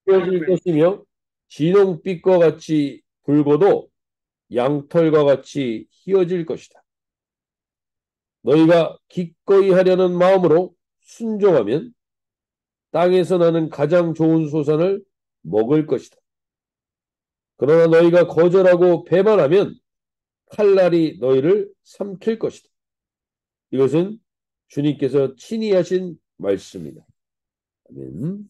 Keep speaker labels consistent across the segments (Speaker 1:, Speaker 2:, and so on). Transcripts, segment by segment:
Speaker 1: 휘어질 것이며 진홍빛과 같이 붉어도 양털과 같이 휘어질 것이다. 너희가 기꺼이 하려는 마음으로 순종하면 땅에서 나는 가장 좋은 소산을 먹을 것이다. 그러나 너희가 거절하고 배반하면 칼날이 너희를 삼킬 것이다. 이것은 주님께서 친히 하신 말씀이다. 아멘.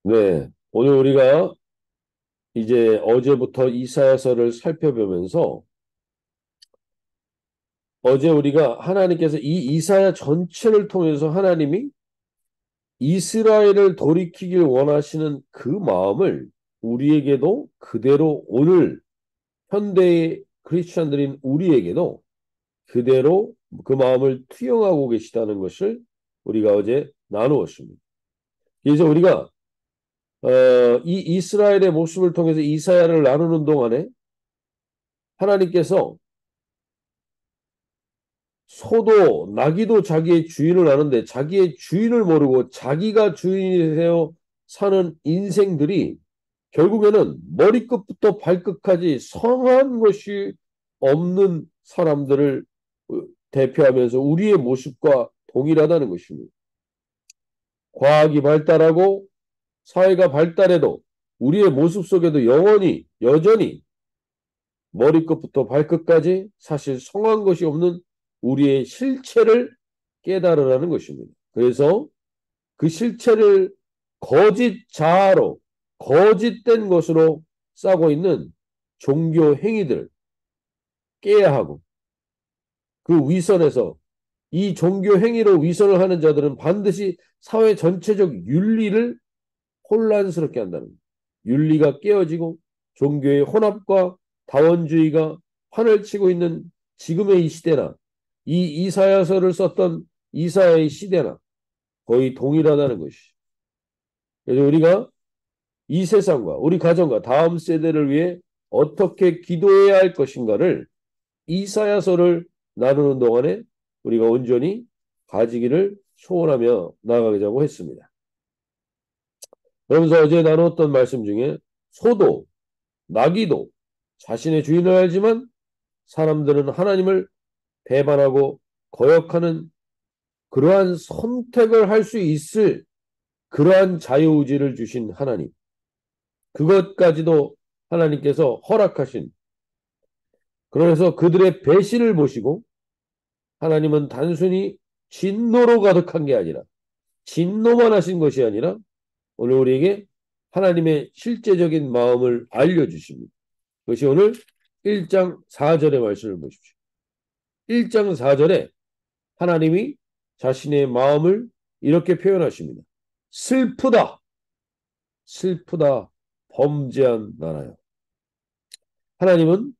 Speaker 1: 네, 오늘 우리가 이제 어제부터 이사야서를 살펴보면서 어제 우리가 하나님께서 이 이사야 전체를 통해서 하나님이 이스라엘을 돌이키길 원하시는 그 마음을 우리에게도 그대로 오늘 현대의 크리스천들인 우리에게도 그대로 그 마음을 투영하고 계시다는 것을 우리가 어제 나누었습니다. 그래서 우리가 이 이스라엘의 모습을 통해서 이사야를 나누는 동안에 하나님께서 소도 나귀도 자기의 주인을 아는데 자기의 주인을 모르고 자기가 주인이 되어 사는 인생들이 결국에는 머리끝부터 발끝까지 성한 것이 없는 사람들을 대표하면서 우리의 모습과 동일하다는 것입니다. 과학이 발달하고 사회가 발달해도 우리의 모습 속에도 여전히 머리끝부터 발끝까지 사실 성한 것이 없는 우리의 실체를 깨달으라는 것입니다. 그래서 그 실체를 거짓 자아로 거짓된 것으로 싸고 있는 종교 행위들 깨야 하고 그 위선에서 이 종교 행위로 위선을 하는 자들은 반드시 사회 전체적 윤리를 혼란스럽게 한다는 거예요. 윤리가 깨어지고 종교의 혼합과 다원주의가 판을 치고 있는 지금의 이 시대나 이 이사야서를 썼던 이사야의 시대나 거의 동일하다는 것이죠. 그래서 우리가 이 세상과 우리 가정과 다음 세대를 위해 어떻게 기도해야 할 것인가를 이사야서를 나누는 동안에 우리가 온전히 가지기를 소원하며 나아가자고 했습니다. 그러면서 어제 나눴던 말씀 중에 소도 나귀도 자신의 주인을 알지만 사람들은 하나님을 배반하고 거역하는 그러한 선택을 할 수 있을 그러한 자유의지를 주신 하나님. 그것까지도 하나님께서 허락하신 그래서 그들의 배신을 보시고 하나님은 단순히 진노로 가득한 게 아니라 진노만 하신 것이 아니라 오늘 우리에게 하나님의 실제적인 마음을 알려주십니다. 그것이 오늘 1장 4절의 말씀을 보십시오. 1장 4절에 하나님이 자신의 마음을 이렇게 표현하십니다. 슬프다, 슬프다, 범죄한 나라요. 하나님은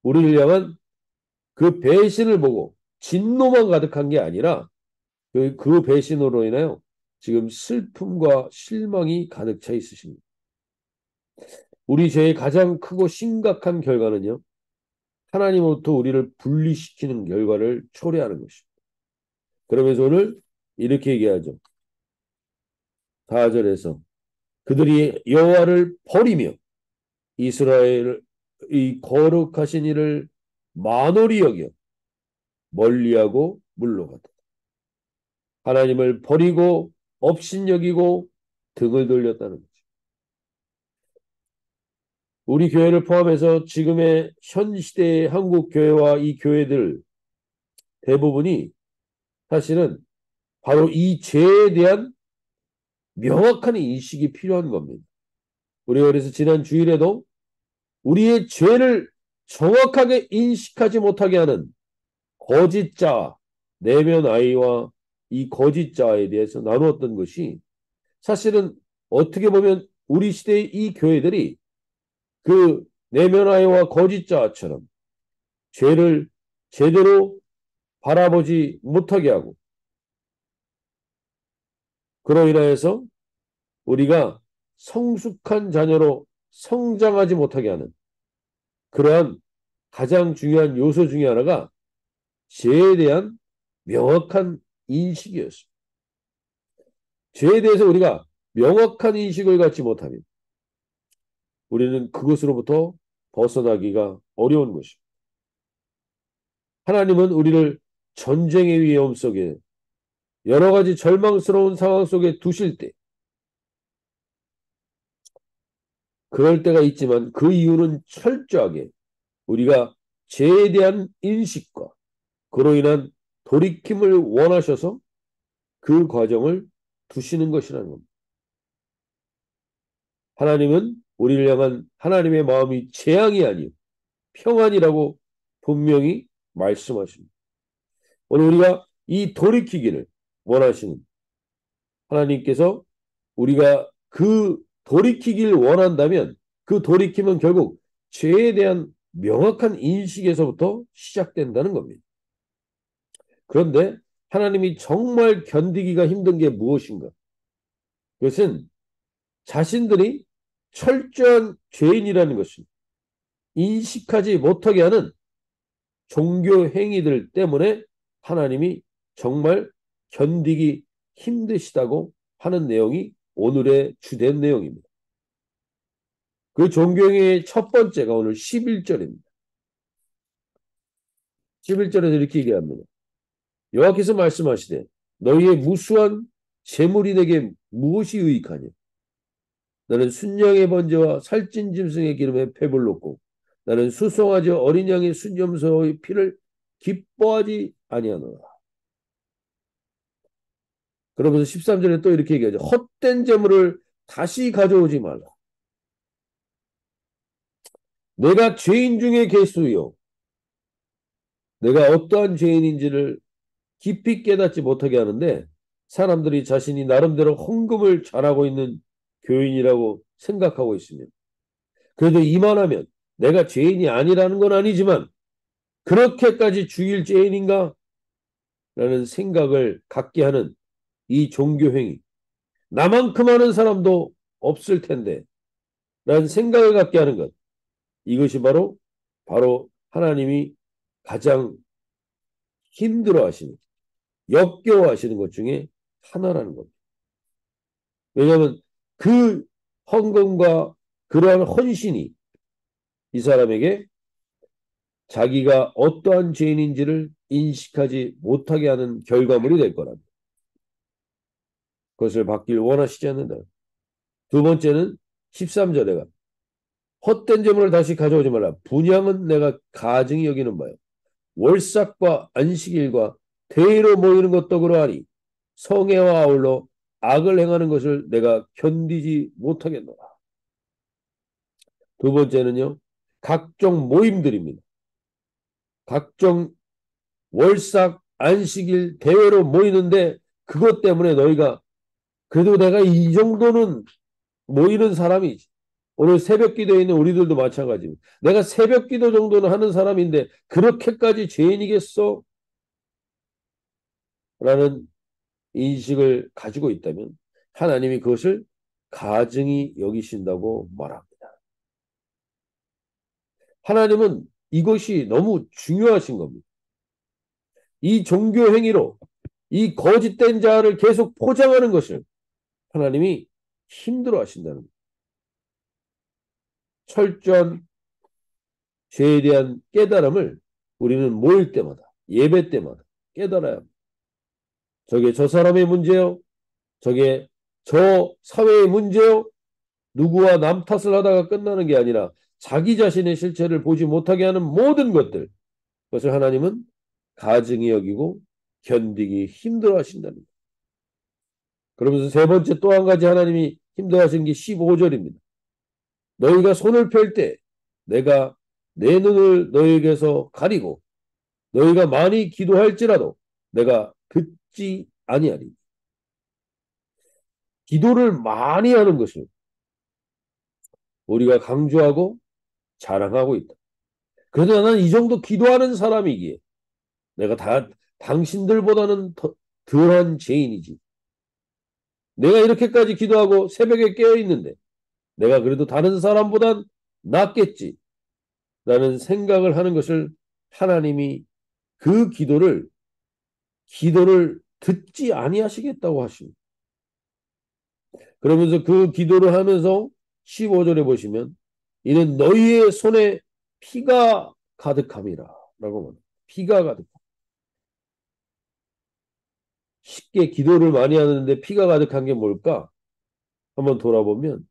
Speaker 1: 우리를 향한 그 배신을 보고 진노만 가득한 게 아니라 그 배신으로 인하여 지금 슬픔과 실망이 가득 차 있으십니다. 우리 죄의 가장 크고 심각한 결과는요. 하나님으로부터 우리를 분리시키는 결과를 초래하는 것입니다. 그러면서 오늘 이렇게 얘기하죠. 4절에서 그들이 여호와를 버리며 이스라엘 이 거룩하신 이를 만홀히 여겨 멀리하고 물러갔다. 하나님을 버리고 업신여기고 등을 돌렸다는 거죠. 우리 교회를 포함해서 지금의 현 시대의 한국 교회와 이 교회들 대부분이 사실은 바로 이 죄에 대한 명확한 인식이 필요한 겁니다. 우리가 그래서 지난 주일에도 우리의 죄를 정확하게 인식하지 못하게 하는 거짓자, 내면 아이와 이 거짓자에 대해서 나누었던 것이 사실은 어떻게 보면 우리 시대의 이 교회들이 그 내면 아이와 거짓자처럼 죄를 제대로 바라보지 못하게 하고 그로 인하여서 우리가 성숙한 자녀로 성장하지 못하게 하는 그러한 가장 중요한 요소 중에 하나가 죄에 대한 명확한 인식이었습니다. 죄에 대해서 우리가 명확한 인식을 갖지 못하면 우리는 그것으로부터 벗어나기가 어려운 것입니다. 하나님은 우리를 전쟁의 위험 속에 여러 가지 절망스러운 상황 속에 두실 때 그럴 때가 있지만 그 이유는 철저하게 우리가 죄에 대한 인식과 그로 인한 돌이킴을 원하셔서 그 과정을 두시는 것이라는 겁니다. 하나님은 우리를 향한 하나님의 마음이 재앙이 아니요 평안이라고 분명히 말씀하십니다. 오늘 우리가 이 돌이키기를 원하시는 하나님께서 우리가 그 돌이키길 원한다면 그 돌이킴은 결국 죄에 대한 명확한 인식에서부터 시작된다는 겁니다. 그런데 하나님이 정말 견디기가 힘든 게 무엇인가? 그것은 자신들이 철저한 죄인이라는 것을 인식하지 못하게 하는 종교 행위들 때문에 하나님이 정말 견디기 힘드시다고 하는 내용이 오늘의 주된 내용입니다. 그 종교 행위의 첫 번째가 오늘 11절입니다. 11절에서 이렇게 얘기합니다. 여호와께서 말씀하시되 너희의 무수한 재물이 내게 무엇이 유익하냐? 나는 순양의 번제와 살찐 짐승의 기름에 배불렀고 나는 수송아지 어린 양의 순염소의 피를 기뻐하지 아니하노라. 그러면서 13절에 또 이렇게 얘기하죠. 헛된 재물을 다시 가져오지 말라. 내가 죄인 중에 계수요. 내가 어떠한 죄인인지를 깊이 깨닫지 못하게 하는데 사람들이 자신이 나름대로 헌금을 잘하고 있는 교인이라고 생각하고 있으면 그래도 이만하면 내가 죄인이 아니라는 건 아니지만 그렇게까지 죽일 죄인인가? 라는 생각을 갖게 하는 이 종교행위. 나만큼 하는 사람도 없을 텐데 라는 생각을 갖게 하는 것. 이것이 바로 하나님이 가장 힘들어하시는 역겨워하시는 것 중에 하나라는 겁니다. 왜냐하면 그 헌금과 그러한 헌신이 이 사람에게 자기가 어떠한 죄인인지를 인식하지 못하게 하는 결과물이 될 거랍니다. 그것을 받길 원하시지 않는다. 두 번째는 13절에가 헛된 재물을 다시 가져오지 말라. 분향은 내가 가증히 여기는 바요. 월삭과 안식일과 대의로 모이는 것도 그러하니 성애와 아울러 악을 행하는 것을 내가 견디지 못하겠노라. 두 번째는요. 각종 모임들입니다. 각종 월삭, 안식일, 대회로 모이는데 그것 때문에 너희가 그래도 내가 이 정도는 모이는 사람이지. 오늘 새벽 기도에 있는 우리들도 마찬가지입니다. 내가 새벽 기도 정도는 하는 사람인데 그렇게까지 죄인이겠어? 라는 인식을 가지고 있다면 하나님이 그것을 가증히 여기신다고 말합니다. 하나님은 이것이 너무 중요하신 겁니다. 이 종교 행위로 이 거짓된 자를 계속 포장하는 것을 하나님이 힘들어 하신다는 겁니다. 철저한 죄에 대한 깨달음을 우리는 모일 때마다 예배 때마다 깨달아야 합니다. 저게 저 사람의 문제요. 저게 저 사회의 문제요. 누구와 남 탓을 하다가 끝나는 게 아니라 자기 자신의 실체를 보지 못하게 하는 모든 것들 그것을 하나님은 가증히 여기고 견디기 힘들어 하신다는 거예요. 그러면서 세 번째 또 한 가지 하나님이 힘들어 하신 게 15절입니다. 너희가 손을 펼 때 내가 내 눈을 너희에게서 가리고 너희가 많이 기도할지라도 내가 듣지 아니하리. 기도를 많이 하는 것을 우리가 강조하고 자랑하고 있다. 그래도 나는 이 정도 기도하는 사람이기에 내가 당신들보다는 덜한 죄인이지. 내가 이렇게까지 기도하고 새벽에 깨어 있는데 내가 그래도 다른 사람보단 낫겠지. 라는 생각을 하는 것을 하나님이 그 기도를 듣지 아니하시겠다고 하십니다. 그러면서 그 기도를 하면서 15절에 보시면 이는 너희의 손에 피가 가득함이라 라고 말합니다. 피가 가득함. 쉽게 기도를 많이 하는데 피가 가득한 게 뭘까? 한번 돌아보면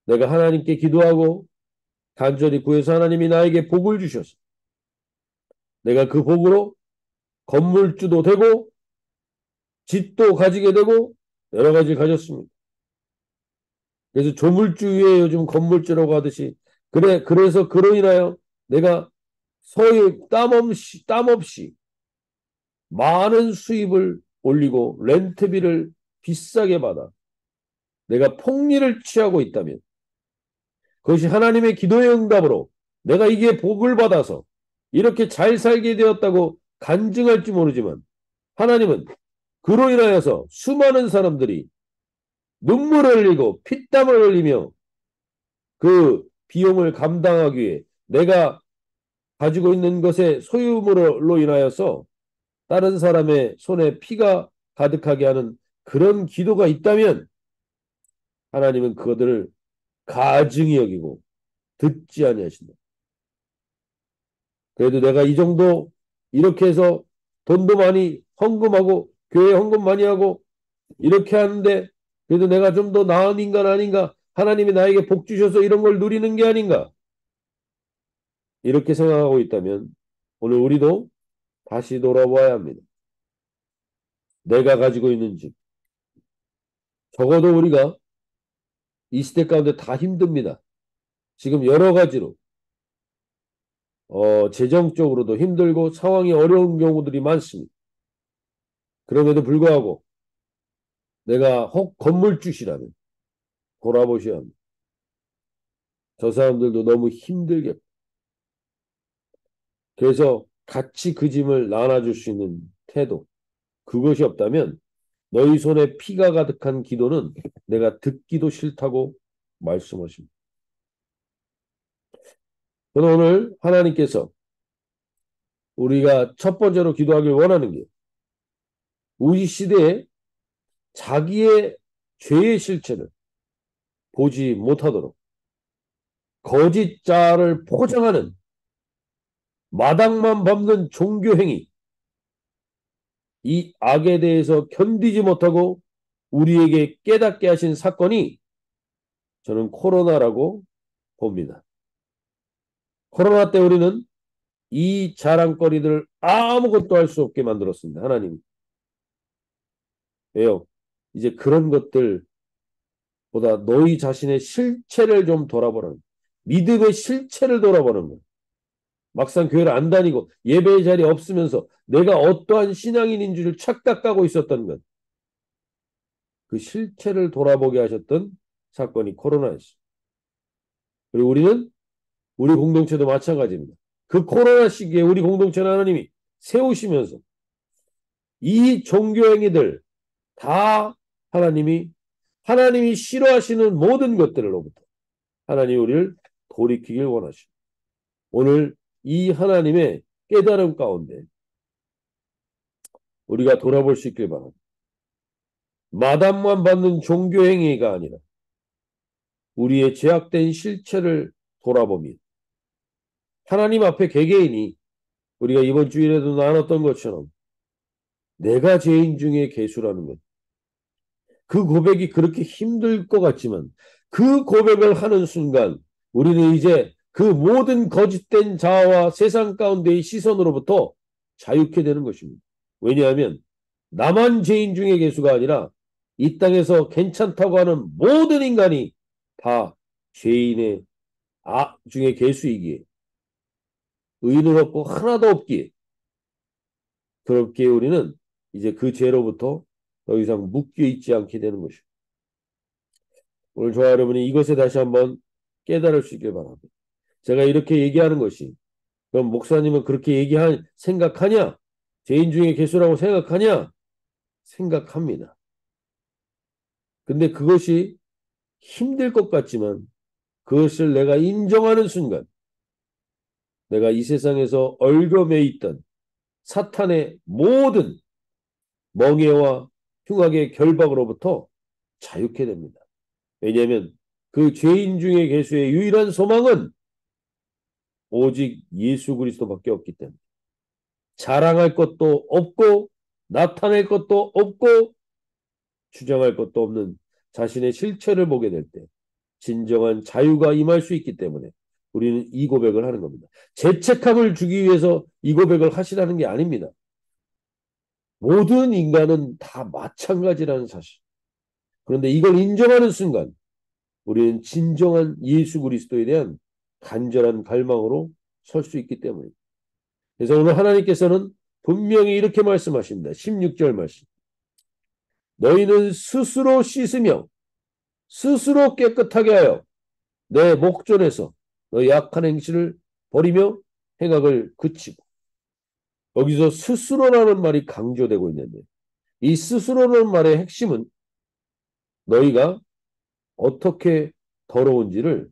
Speaker 1: 내가 하나님께 기도하고 간절히 구해서 하나님이 나에게 복을 주셔서 내가 그 복으로 건물주도 되고 집도 가지게 되고 여러 가지 가졌습니다. 그래서 조물주 위에 요즘 건물주라고 하듯이 그래서 그로 인하여 내가 소유 땀없이 많은 수입을 올리고 렌트비를 비싸게 받아 내가 폭리를 취하고 있다면 그것이 하나님의 기도의 응답으로 내가 이게 복을 받아서 이렇게 잘 살게 되었다고 간증할지 모르지만 하나님은 그로 인하여서 수많은 사람들이 눈물을 흘리고 피땀을 흘리며 그 비용을 감당하기 위해 내가 가지고 있는 것의 소유물로 인하여서 다른 사람의 손에 피가 가득하게 하는 그런 기도가 있다면 하나님은 그것들을 가증히 여기고 듣지 아니하신다. 그래도 내가 이 정도 이렇게 해서 돈도 많이 헌금하고 교회 헌금 많이 하고 이렇게 하는데 그래도 내가 좀 더 나은 인간 아닌가? 하나님이 나에게 복 주셔서 이런 걸 누리는 게 아닌가? 이렇게 생각하고 있다면 오늘 우리도 다시 돌아봐야 합니다. 내가 가지고 있는 집. 적어도 우리가 이 시대 가운데 다 힘듭니다. 지금 여러 가지로 재정적으로도 힘들고 상황이 어려운 경우들이 많습니다. 그럼에도 불구하고 내가 혹 건물주시라면 돌아보셔야 합니다. 저 사람들도 너무 힘들게. 그래서 같이 그 짐을 나눠줄 수 있는 태도. 그것이 없다면 너희 손에 피가 가득한 기도는 내가 듣기도 싫다고 말씀하십니다. 저는 오늘 하나님께서 우리가 첫 번째로 기도하길 원하는 게 우리 시대에 자기의 죄의 실체를 보지 못하도록 거짓자를 포장하는 마당만 밟는 종교행위 이 악에 대해서 견디지 못하고 우리에게 깨닫게 하신 사건이 저는 코로나라고 봅니다. 코로나 때 우리는 이 자랑거리들을 아무것도 할 수 없게 만들었습니다. 하나님. 왜요? 이제 그런 것들보다 너희 자신의 실체를 좀 돌아보라는 믿음의 실체를 돌아보는 거예요. 막상 교회를 안 다니고 예배의 자리에 없으면서 내가 어떠한 신앙인인 줄 착각하고 있었던 것. 그 실체를 돌아보게 하셨던 사건이 코로나였습니다. 그리고 우리는 우리 공동체도 마찬가지입니다. 그 코로나 시기에 우리 공동체는 하나님이 세우시면서 이 종교행위들 다 하나님이 싫어하시는 모든 것들로부터 하나님이 우리를 돌이키길 원하십니다. 오늘 이 하나님의 깨달음 가운데 우리가 돌아볼 수 있길 바랍니다. 마담만 받는 종교행위가 아니라 우리의 죄악된 실체를 돌아보며 하나님 앞에 개개인이 우리가 이번 주일에도 나눴던 것처럼 내가 죄인 중에 괴수라는 것. 그 고백이 그렇게 힘들 것 같지만 그 고백을 하는 순간 우리는 이제 그 모든 거짓된 자아와 세상 가운데의 시선으로부터 자유케 되는 것입니다. 왜냐하면 나만 죄인 중에 괴수가 아니라 이 땅에서 괜찮다고 하는 모든 인간이 다 죄인의 중에 괴수이기에 의는 없고 하나도 없기에 그렇게 우리는 이제 그 죄로부터 더 이상 묶여 있지 않게 되는 것입니다. 오늘 저와 여러분이 이것에 다시 한번 깨달을 수 있길 바랍니다. 제가 이렇게 얘기하는 것이 그럼 목사님은 그렇게 생각하냐? 죄인 중에 괴수라고 생각하냐? 생각합니다. 근데 그것이 힘들 것 같지만 그것을 내가 인정하는 순간 내가 이 세상에서 얽어매 있던 사탄의 모든 멍에와 흉악의 결박으로부터 자유케 됩니다. 왜냐하면 그 죄인 중에 계수의 유일한 소망은 오직 예수 그리스도밖에 없기 때문에 자랑할 것도 없고 나타낼 것도 없고 주장할 것도 없는 자신의 실체를 보게 될 때 진정한 자유가 임할 수 있기 때문에 우리는 이 고백을 하는 겁니다. 죄책감을 주기 위해서 이 고백을 하시라는 게 아닙니다. 모든 인간은 다 마찬가지라는 사실. 그런데 이걸 인정하는 순간 우리는 진정한 예수 그리스도에 대한 간절한 갈망으로 설 수 있기 때문입니다. 그래서 오늘 하나님께서는 분명히 이렇게 말씀하십니다. 16절 말씀. 너희는 스스로 씻으며 스스로 깨끗하게 하여 내 목전에서 너희 악한 행실을 버리며 행악을 그치고. 여기서 스스로라는 말이 강조되고 있는데 이 스스로라는 말의 핵심은 너희가 어떻게 더러운지를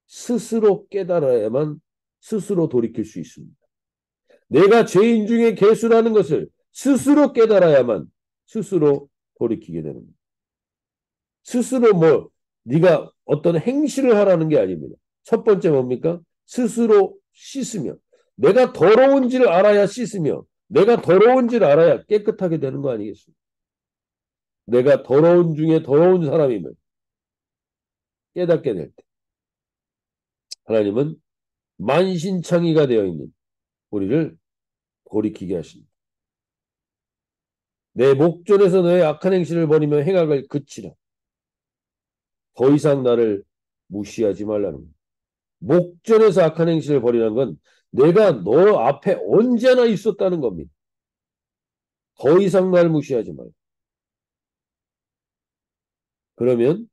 Speaker 1: 스스로 깨달아야만 스스로 돌이킬 수 있습니다. 내가 죄인 중에 괴수라는 것을 스스로 깨달아야만 스스로 돌이키게 되는 겁니다. 스스로 네가 어떤 행실을 하라는 게 아닙니다. 첫 번째 뭡니까? 스스로 씻으며 내가 더러운지를 알아야 씻으며 내가 더러운지를 알아야 깨끗하게 되는 거 아니겠습니까? 내가 더러운 중에 더러운 사람임을 깨닫게 될 때 하나님은 만신창이가 되어 있는 우리를 돌이키게 하십니다. 내 목전에서 너의 악한 행실을 버리며 행악을 그치라. 더 이상 나를 무시하지 말라는 겁니다. 목전에서 악한 행실을 버리는 건 내가 너 앞에 언제나 있었다는 겁니다. 더 이상 날 무시하지 말라. 그러면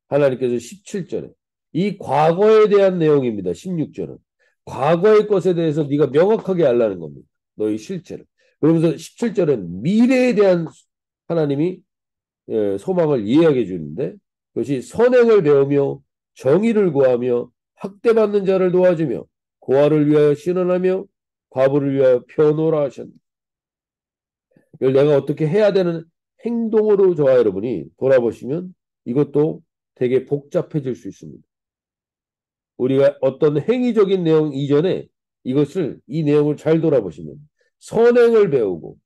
Speaker 1: 하나님께서 17절에 이 과거에 대한 내용입니다. 16절은 과거의 것에 대해서 네가 명확하게 알라는 겁니다. 너의 실체를. 그러면서 17절은 미래에 대한 하나님이 소망을 이해하게 주는데 그것이 선행을 배우며 정의를 구하며 학대받는 자를 도와주며 고아를 위하여 신원하며 과부를 위하여 표노라 하셨습니다. 이걸 내가 어떻게 해야 되는 행동으로 저와 여러분이 돌아보시면 이것도 되게 복잡해질 수 있습니다. 우리가 어떤 행위적인 내용 이전에 이 내용을 잘 돌아보시면 선행을 배우고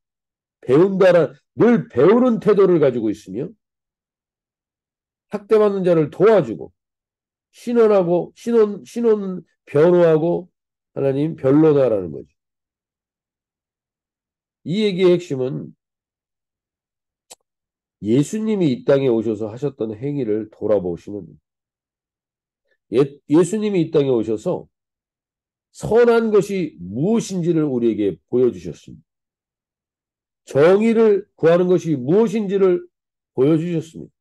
Speaker 1: 배운다란 늘 배우는 태도를 가지고 있으며 학대받는 자를 도와주고 신원 변호하고 하나님 변로다라는 거죠. 이 얘기의 핵심은 예수님이 이 땅에 오셔서 하셨던 행위를 돌아보시면 예수님이 이 땅에 오셔서 선한 것이 무엇인지를 우리에게 보여주셨습니다. 정의를 구하는 것이 무엇인지를 보여주셨습니다.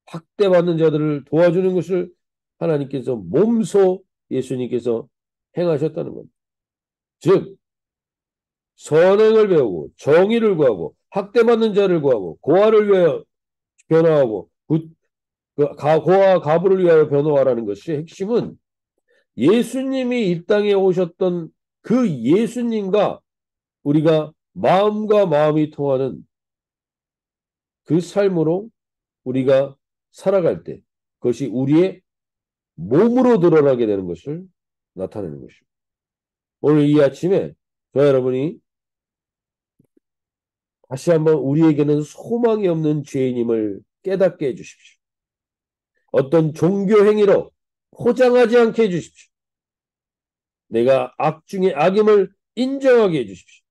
Speaker 1: 학대받는 자들을 도와주는 것을 하나님께서 몸소 예수님께서 행하셨다는 겁니다. 즉 선행을 배우고 정의를 구하고 학대받는 자를 구하고 고아를 위하여 변호하고 고아 가부를 위하여 변호하라는 것이 핵심은 예수님이 이 땅에 오셨던 그 예수님과 우리가 마음과 마음이 통하는 그 삶으로 우리가 살아갈 때 그것이 우리의 몸으로 드러나게 되는 것을 나타내는 것입니다. 오늘 이 아침에 저 여러분이 다시 한번 우리에게는 소망이 없는 죄인임을 깨닫게 해주십시오. 어떤 종교 행위로 포장하지 않게 해주십시오. 내가 악 중에 악임을 인정하게 해주십시오.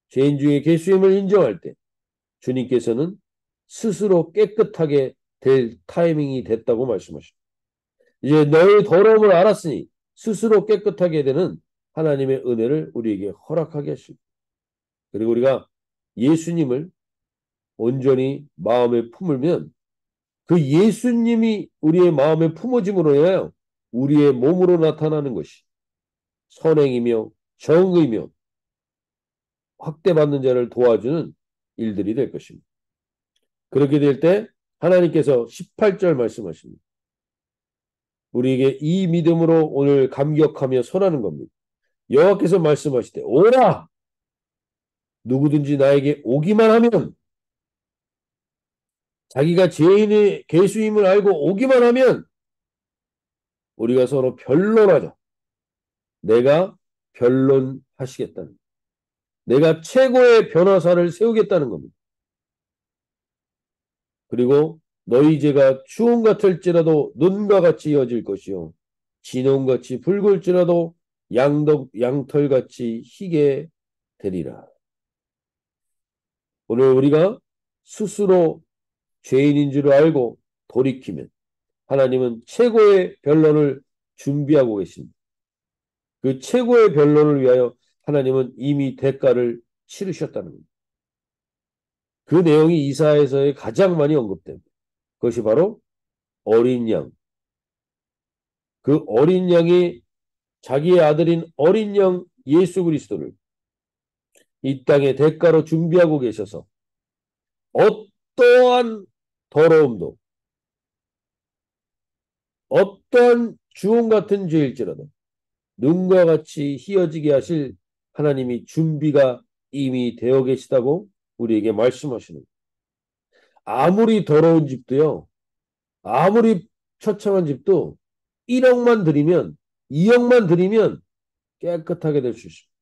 Speaker 1: 죄인 중에 괴수임을 인정할 때 주님께서는 스스로 깨끗하게 될 타이밍이 됐다고 말씀하십니다. 이제 너의 더러움을 알았으니 스스로 깨끗하게 되는 하나님의 은혜를 우리에게 허락하게 하십니다. 그리고 우리가 예수님을 온전히 마음에 품으면 그 예수님이 우리의 마음에 품어짐으로 인하여 우리의 몸으로 나타나는 것이 선행이며 정의며 학대받는 자를 도와주는 일들이 될 것입니다. 그렇게 될 때 하나님께서 18절 말씀하십니다. 우리에게 이 믿음으로 오늘 감격하며 선하는 겁니다. 여호와께서 말씀하시되 오라 누구든지 나에게 오기만 하면 자기가 죄인의 괴수임을 알고 오기만 하면 우리가 서로 변론하자. 내가 변론하시겠다는 내가 최고의 변호사를 세우겠다는 겁니다. 그리고 너희 죄가 추운 같을지라도 눈과 같이 이어질 것이요 진홍같이 붉을지라도 양털같이 희게 되리라. 오늘 우리가 스스로 죄인인 줄 알고 돌이키면 하나님은 최고의 변론을 준비하고 계십니다. 그 최고의 변론을 위하여 하나님은 이미 대가를 치르셨다는 겁니다. 그 내용이 이사야서에 가장 많이 언급됩니다. 그것이 바로 어린 양. 그 어린 양이 자기의 아들인 어린 양 예수 그리스도를 이 땅에 대가로 준비하고 계셔서 어떠한 더러움도 어떠한 주홍 같은 죄일지라도 눈과 같이 희어지게 하실 하나님이 준비가 이미 되어 계시다고 우리에게 말씀하시는 거예요. 아무리 더러운 집도요. 아무리 처참한 집도 1억만 드리면 2억만 드리면 깨끗하게 될 수 있습니다.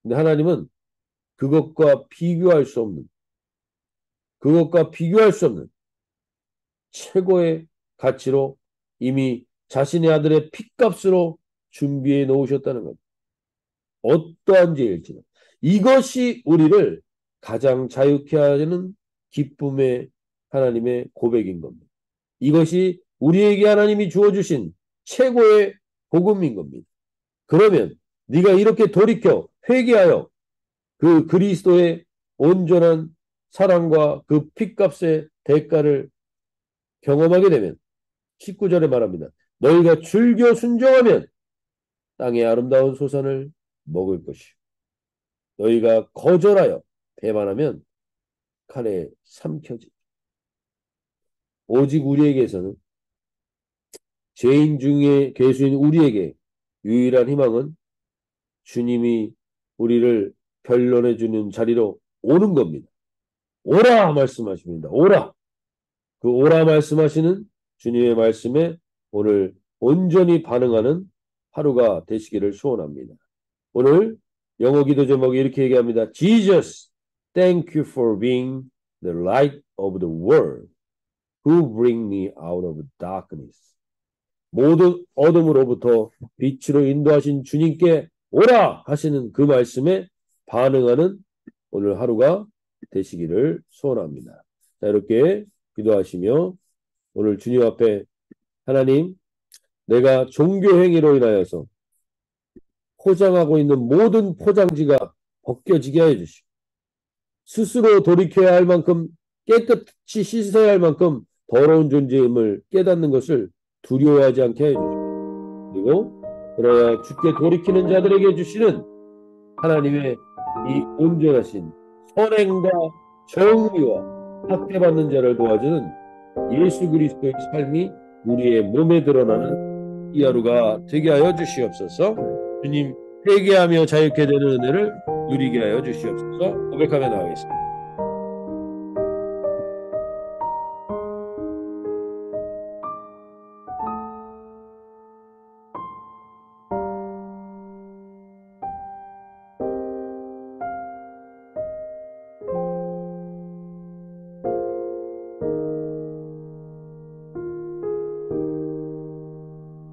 Speaker 1: 근데 하나님은 그것과 비교할 수 없는 그것과 비교할 수 없는 최고의 가치로 이미 자신의 아들의 핏값으로 준비해 놓으셨다는 것. 어떠한 죄일지는 이것이 우리를 가장 자유케 하는 기쁨의 하나님의 고백인 겁니다. 이것이 우리에게 하나님이 주어주신 최고의 복음인 겁니다. 그러면 네가 이렇게 돌이켜 회개하여 그 그리스도의 온전한 사랑과 그 핏값의 대가를 경험하게 되면 19절에 말합니다. 너희가 즐겨 순종하면 땅의 아름다운 소산을 먹을 것이요. 너희가 거절하여 배반하면 칼에 삼켜지. 오직 우리에게서는 죄인 중에 괴수인 우리에게 유일한 희망은 주님이 우리를 변론해 주는 자리로 오는 겁니다. 오라 말씀하십니다. 오라. 그 오라 말씀하시는 주님의 말씀에 오늘 온전히 반응하는 하루가 되시기를 소원합니다. 오늘 영어 기도 제목이 이렇게 얘기합니다. Jesus, thank you for being the light of the world, who bring me out of darkness. 모든 어둠으로부터 빛으로 인도하신 주님께 오라 하시는 그 말씀에 반응하는 오늘 하루가 되시기를 소원합니다. 자, 이렇게 기도하시며 오늘 주님 앞에 하나님, 내가 종교 행위로 인하여서 포장하고 있는 모든 포장지가 벗겨지게 해 주시고 스스로 돌이켜야 할 만큼 깨끗이 씻어야 할 만큼 더러운 존재임을 깨닫는 것을 두려워하지 않게 해 주시고 그리고 그러나 주께 돌이키는 자들에게 주시는 하나님의 이 온전하신 선행과 정의와 학대받는 자를 도와주는 예수 그리스도의 삶이 우리의 몸에 드러나는 이 하루가 되게 하여 주시옵소서. 주님, 회개하며 자유케 되는 은혜를 누리게 하여 주시옵소서. 고백하며 나가겠습니다.